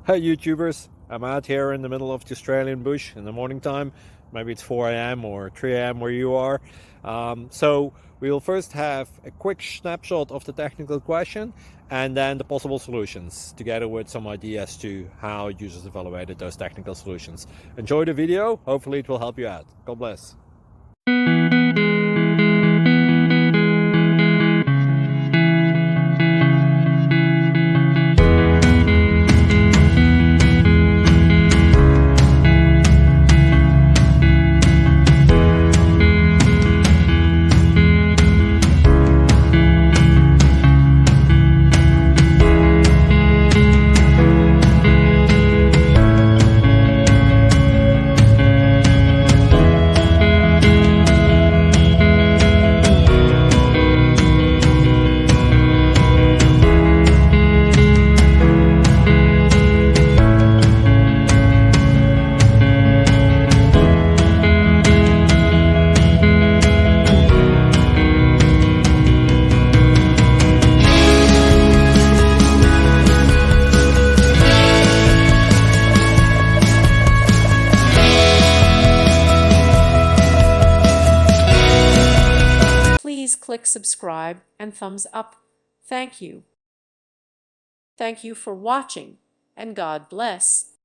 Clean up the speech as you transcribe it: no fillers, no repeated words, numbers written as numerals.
Hey YouTubers, I'm out here in the middle of the Australian bush in the morning time. Maybe it's 4 a.m. or 3 a.m. where you are. So we will first have a quick snapshot of the technical question and then the possible solutions, together with some ideas to how users evaluated those technical solutions. Enjoy the video, hopefully it will help you out. God bless. Please click subscribe and thumbs up. Thank you. Thank you for watching, and God bless.